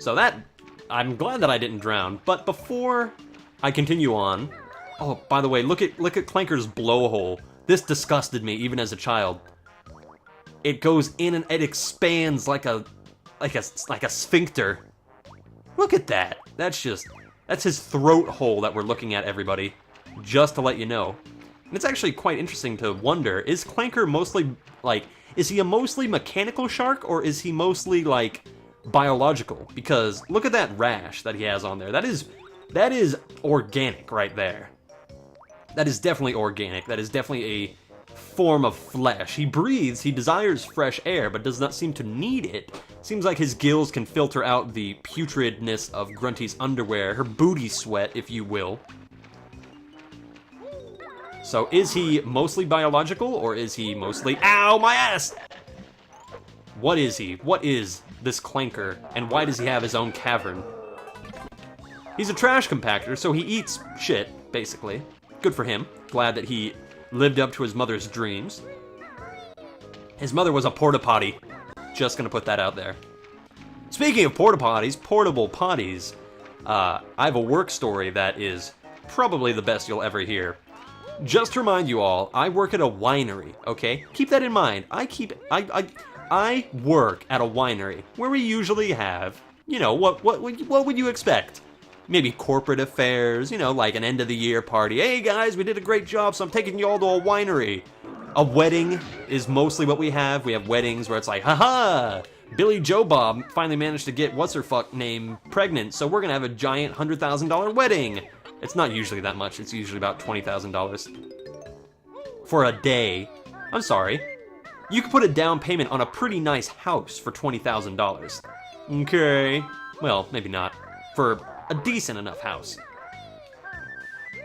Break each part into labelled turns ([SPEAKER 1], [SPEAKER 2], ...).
[SPEAKER 1] So I'm glad that I didn't drown. But before I continue on, oh, by the way, look at Clanker's blowhole. This disgusted me even as a child. It goes in and it expands like a sphincter. Look at that. That's his throat hole that we're looking at, everybody. Just to let you know. And it's actually quite interesting to wonder, is Clanker mostly, like, is he a mostly mechanical shark, or is he mostly, like, biological? Because look at that rash that he has on there. That is organic right there. That is definitely organic. That is definitely a form of flesh. He breathes, he desires fresh air, but does not seem to need it. Seems like his gills can filter out the putridness of Grunty's underwear, her booty sweat, if you will. So is he mostly biological, or is he mostly... Ow, my ass! What is he? What is this Clanker, and why does he have his own cavern? He's a trash compactor, so he eats shit, basically. Good for him. Glad that he lived up to his mother's dreams. His mother was a porta potty. Just gonna put that out there. Speaking of porta potties, portable potties, I have a work story that is probably the best you'll ever hear. Just to remind you all, I work at a winery, okay? Keep that in mind. I work at a winery where we usually have, you know, what would you expect? Maybe corporate affairs, you know, like an end of the year party. Hey guys, we did a great job, so I'm taking you all to a winery. A wedding is mostly what we have. We have weddings where it's like, haha, Billy Joe Bob finally managed to get what's-her-fuck name pregnant, so we're gonna have a giant $100,000 wedding. It's not usually that much. It's usually about $20,000 for a day. I'm sorry. You could put a down payment on a pretty nice house for $20,000. Okay. Well, maybe not. For a decent enough house.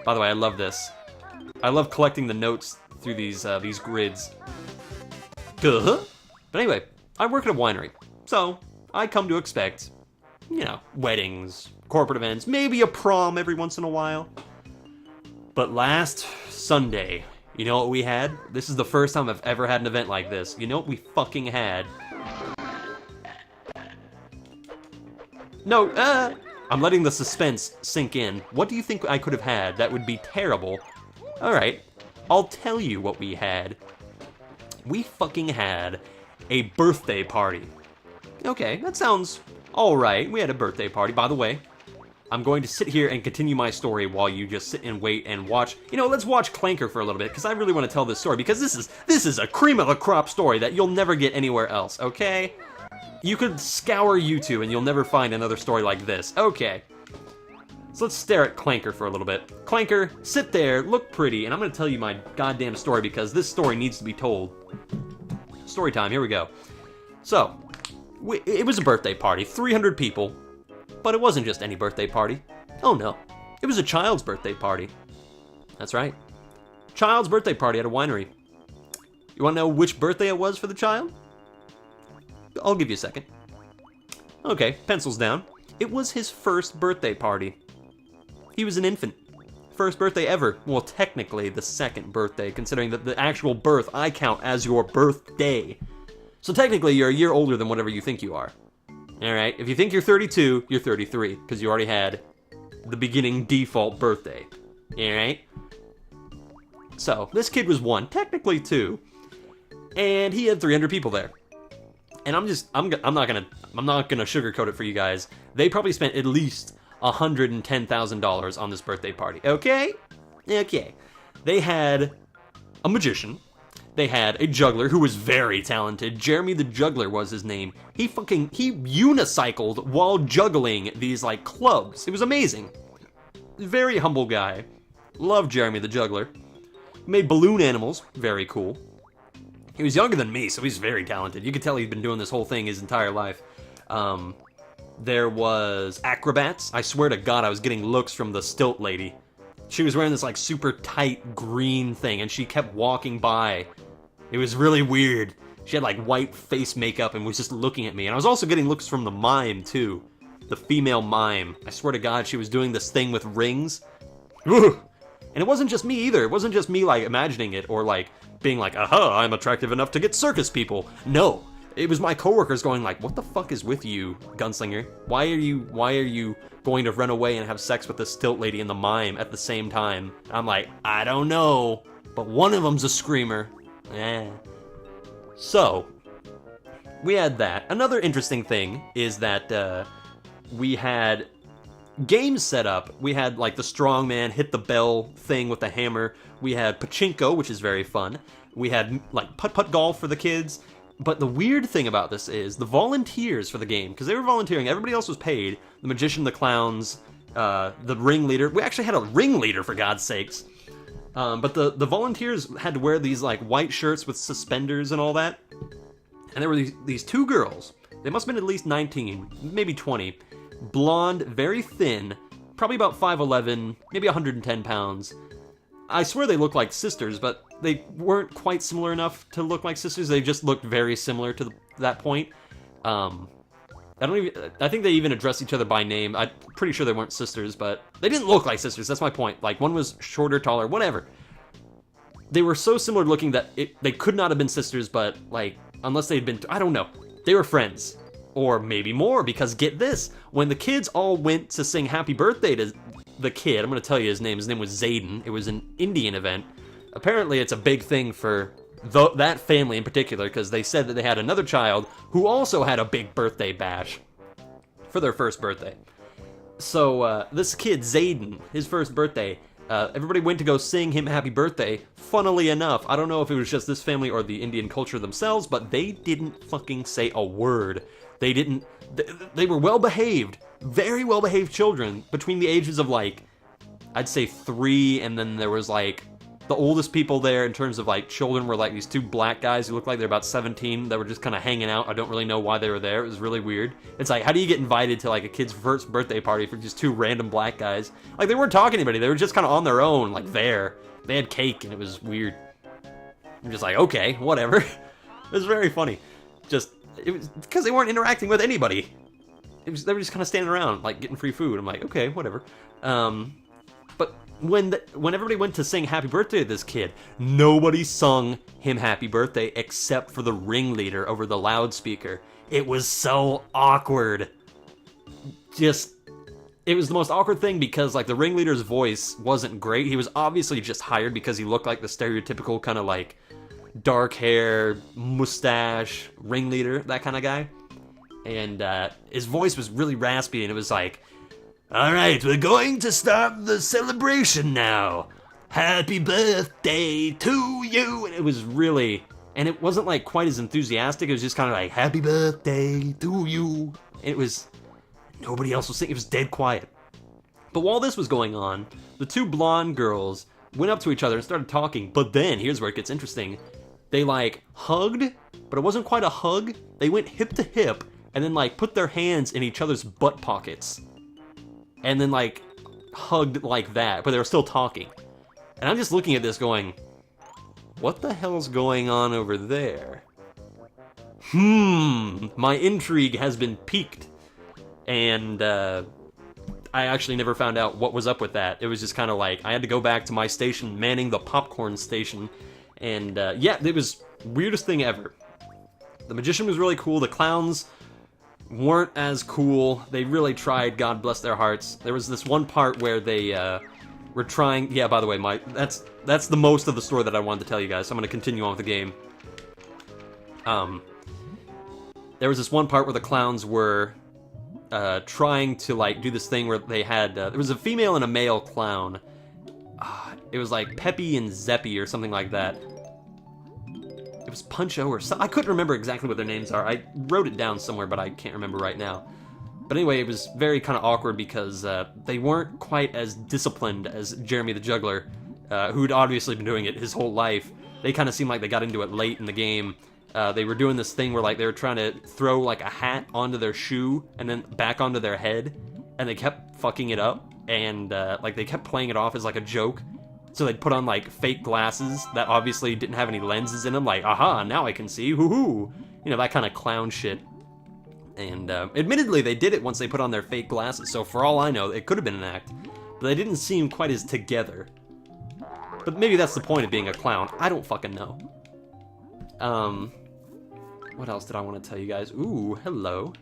[SPEAKER 1] By the way, I love this. I love collecting the notes through these grids. But anyway, I work at a winery, so I come to expect, you know, weddings, corporate events, maybe a prom every once in a while. But last Sunday, you know what we had? This is the first time I've ever had an event like this. You know what we fucking had? No, I'm letting the suspense sink in. What do you think I could have had that would be terrible? Alright, I'll tell you what we had. We fucking had a birthday party. Okay, that sounds alright. We had a birthday party. By the way, I'm going to sit here and continue my story while you just sit and wait and watch. You know, let's watch Clanker for a little bit, because I really want to tell this story, because this is a cream of the crop story that you'll never get anywhere else, okay? You could scour YouTube and you'll never find another story like this. Okay. So let's stare at Clanker for a little bit. Clanker, sit there, look pretty, and I'm going to tell you my goddamn story because this story needs to be told. Story time, here we go. So, it was a birthday party, 300 people, but it wasn't just any birthday party. Oh no, it was a child's birthday party. That's right. Child's birthday party at a winery. You want to know which birthday it was for the child? I'll give you a second. Okay, pencils down. It was his first birthday party. He was an infant. First birthday ever. Well, technically the second birthday, considering that the actual birth I count as your birthday. So technically you're a year older than whatever you think you are. Alright, if you think you're 32, you're 33, because you already had the beginning default birthday. Alright? So, this kid was 1, technically 2, and he had 300 people there. And I'm not gonna sugarcoat it for you guys. They probably spent at least $110,000 on this birthday party. Okay? Okay. They had a magician. They had a juggler who was very talented. Jeremy the Juggler was his name. He unicycled while juggling these, like, clubs. It was amazing. Very humble guy. Love Jeremy the Juggler. Made balloon animals. Very cool. He was younger than me, so he's very talented. You could tell he'd been doing this whole thing his entire life. There was acrobats. I swear to God, I was getting looks from the stilt lady. She was wearing this, like, super tight green thing, and she kept walking by. It was really weird. She had, like, white face makeup and was just looking at me. And I was also getting looks from the mime, too. The female mime. I swear to God, she was doing this thing with rings. Ugh. And it wasn't just me, either. It wasn't just me, like, imagining it or, like, being like, aha, I'm attractive enough to get circus people. No. it was my coworkers going like, what the fuck is with you, Gunslinger? Why are you going to run away and have sex with the stilt lady and the mime at the same time? I'm like, I don't know, but one of them's a screamer. So, we had that. Another interesting thing is that we had games set up. We had like the strongman hit the bell thing with the hammer. We had pachinko, which is very fun. We had like putt-putt golf for the kids. But the weird thing about this is the volunteers for the game, because they were volunteering, everybody else was paid. The magician, the clowns, the ringleader. We actually had a ringleader, for God's sakes. But the volunteers had to wear these like white shirts with suspenders and all that. And there were these two girls. They must have been at least 19, maybe 20. Blonde, very thin, probably about 5'11", maybe 110 pounds. I swear they looked like sisters, but they weren't quite similar enough to look like sisters. They just looked very similar to that point. I think they even addressed each other by name. I'm pretty sure they weren't sisters, but they didn't look like sisters. That's my point. Like, one was shorter, taller, whatever. They were so similar looking that they could not have been sisters, but, like, unless they'd been, I don't know. They were friends. Or maybe more, because get this. When the kids all went to sing happy birthday to the kid, I'm going to tell you his name. His name was Zayden. It was an Indian event. Apparently, it's a big thing for that family in particular, because they said that they had another child who also had a big birthday bash for their first birthday. So, this kid, Zayden, his first birthday, everybody went to go sing him happy birthday. Funnily enough, I don't know if it was just this family or the Indian culture themselves, but they didn't fucking say a word. They were well-behaved, very well-behaved children between the ages of, like, I'd say 3, and then there was, like, the oldest people there in terms of, like, children were, like, these 2 black guys who looked like they're about 17 that were just kind of hanging out. I don't really know why they were there. It was really weird. It's like, how do you get invited to, like, a kid's first birthday party for just 2 random black guys? Like, they weren't talking to anybody. They were just kind of on their own, like, there. They had cake, and it was weird. I'm just like, okay, whatever. It was very funny. It was because they weren't interacting with anybody. They were just kind of standing around, like, getting free food. I'm like, okay, whatever. But when everybody went to sing happy birthday to this kid, nobody sung him happy birthday except for the ringleader over the loudspeaker. It was so awkward. It was the most awkward thing because, like, the ringleader's voice wasn't great. He was obviously just hired because he looked like the stereotypical kind of, like, dark hair, mustache, ringleader, that kind of guy. And his voice was really raspy, and it was like, all right, we're going to start the celebration now. Happy birthday to you. And it was really, and it wasn't like quite as enthusiastic. It was just kind of like, happy birthday to you. It was, nobody else was singing. It was dead quiet. But while this was going on, the 2 blonde girls went up to each other and started talking. But then, here's where it gets interesting. They, like, hugged, but it wasn't quite a hug. They went hip to hip and then, like, put their hands in each other's butt pockets. And then, like, hugged like that, but they were still talking. And I'm just looking at this going, what the hell's going on over there? My intrigue has been piqued. And, I actually never found out what was up with that. It was just kind of like, I had to go back to my station, manning the popcorn station. And, yeah, it was weirdest thing ever. The magician was really cool. The clowns weren't as cool. They really tried, God bless their hearts. There was this one part where they, were trying... Yeah, by the way, that's the most of the story that I wanted to tell you guys, so I'm gonna continue on with the game. There was this one part where the clowns were trying to, like, do this thing where they had... there was a female and a male clown. It was like Peppy and Zeppy or something like that. It was Puncho or something. I couldn't remember exactly what their names are. I wrote it down somewhere, but I can't remember right now. But anyway, it was very kind of awkward because they weren't quite as disciplined as Jeremy the Juggler, who'd obviously been doing it his whole life. They kind of seemed like they got into it late in the game. They were doing this thing where, like, they were trying to throw, like, a hat onto their shoe and then back onto their head, and they kept fucking it up, and, like, they kept playing it off as, like, a joke. So they'd put on, like, fake glasses that obviously didn't have any lenses in them, like, aha, now I can see, hoo-hoo! You know, that kind of clown shit. And, admittedly, they did it once they put on their fake glasses, so for all I know, it could have been an act. But they didn't seem quite as together. But maybe that's the point of being a clown. I don't fucking know. What else did I want to tell you guys? Ooh, hello.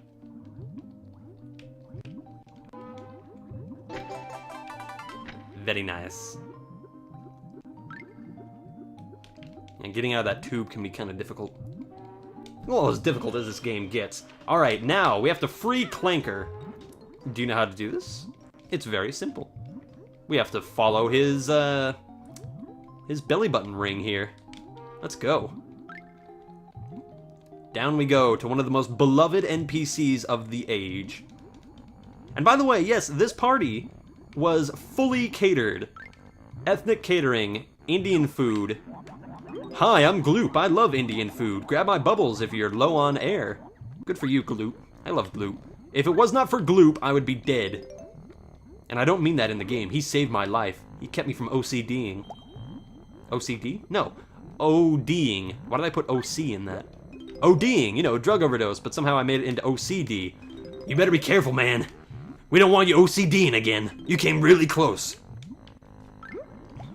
[SPEAKER 1] Very nice. And getting out of that tube can be kind of difficult. Well, as difficult as this game gets. Alright, now we have to free Clanker. Do you know how to do this? It's very simple. We have to follow his belly button ring here. Let's go. Down we go to one of the most beloved NPCs of the age. And by the way, yes, this party was fully catered. Ethnic catering, Indian food. Hi, I'm Gloop. I love Indian food. Grab my bubbles if you're low on air. Good for you, Gloop. I love Gloop. If it was not for Gloop, I would be dead. And I don't mean that in the game. He saved my life. He kept me from OCDing. OCD? No. ODing. Why did I put OC in that? ODing, you know, drug overdose, but somehow I made it into OCD. You better be careful, man. We don't want you OCDing again. You came really close.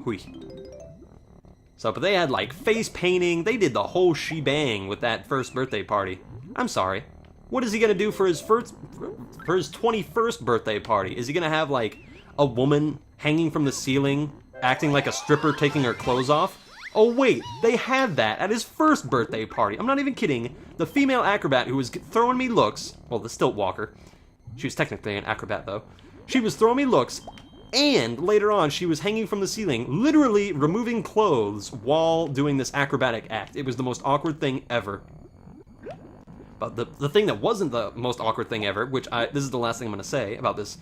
[SPEAKER 1] Hui. So, but they had, like, face painting. They did the whole shebang with that first birthday party. I'm sorry. What is he gonna do for his 21st birthday party? Is he gonna have, like, a woman hanging from the ceiling, acting like a stripper taking her clothes off? Oh wait, they had that at his first birthday party. I'm not even kidding. The female acrobat who was throwing me looks, well, the stilt walker. She was technically an acrobat, though. She was throwing me looks, and later on, she was hanging from the ceiling, literally removing clothes while doing this acrobatic act. It was the most awkward thing ever. But the thing that wasn't the most awkward thing ever, which this is the last thing I'm going to say about this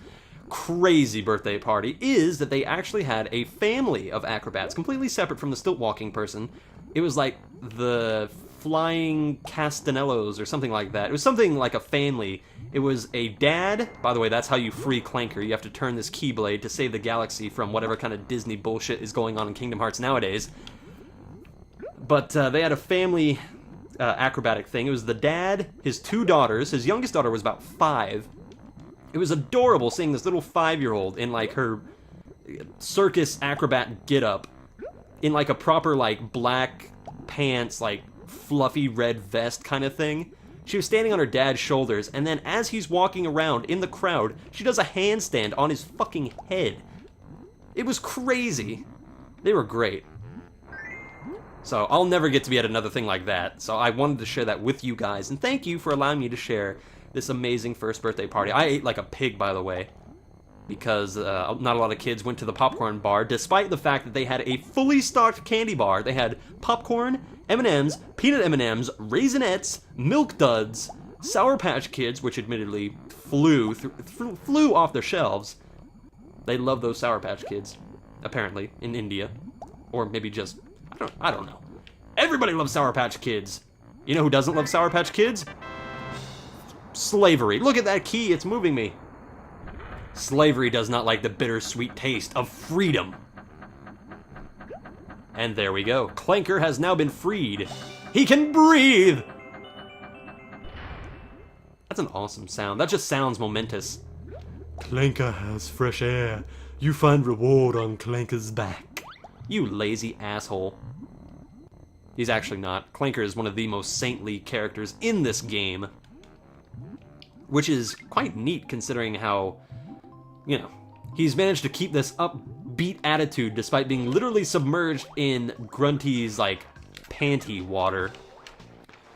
[SPEAKER 1] crazy birthday party, is that they actually had a family of acrobats, completely separate from the stilt walking person. It was like the Flying Castanellos or something like that. It was something like a family. It was a dad. By the way, that's how you free Clanker. You have to turn this Keyblade to save the galaxy from whatever kind of Disney bullshit is going on in Kingdom Hearts nowadays. But they had a family acrobatic thing. It was the dad, his two daughters. His youngest daughter was about 5. It was adorable seeing this little 5-year-old in like her circus acrobat getup, in like a proper like black pants, like fluffy red vest kind of thing. She was standing on her dad's shoulders, and then as he's walking around in the crowd, she does a handstand on his fucking head. It was crazy. They were great. So I'll never get to be at another thing like that, so I wanted to share that with you guys, and thank you for allowing me to share this amazing first birthday party. I ate like a pig, by the way, because not a lot of kids went to the popcorn bar, despite the fact that they had a fully stocked candy bar. They had popcorn, M&Ms, peanut M&Ms, Raisinets, Milk Duds, Sour Patch Kids, which admittedly flew off their shelves. They love those Sour Patch Kids, apparently, in India. Or maybe just, I don't know. Everybody loves Sour Patch Kids. You know who doesn't love Sour Patch Kids? Slavery. Look at that key, it's moving me. Slavery does not like the bittersweet taste of freedom. And there we go. Clanker has now been freed. He can breathe! That's an awesome sound. That just sounds momentous. Clanker has fresh air. You find reward on Clanker's back. You lazy asshole. He's actually not. Clanker is one of the most saintly characters in this game. Which is quite neat considering how, you know, he's managed to keep this upbeat attitude despite being literally submerged in Grunty's, like, panty water.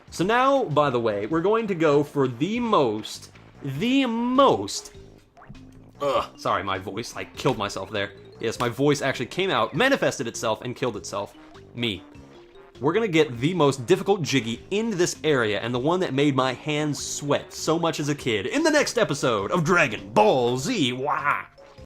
[SPEAKER 1] So now, by the way, we're going to go for the most, sorry, my voice, like, killed myself there. Yes, my voice actually came out, manifested itself, and killed itself. Me. We're gonna get the most difficult Jiggy in this area, and the one that made my hands sweat so much as a kid, in the next episode of Dragon Ball Z. Wah!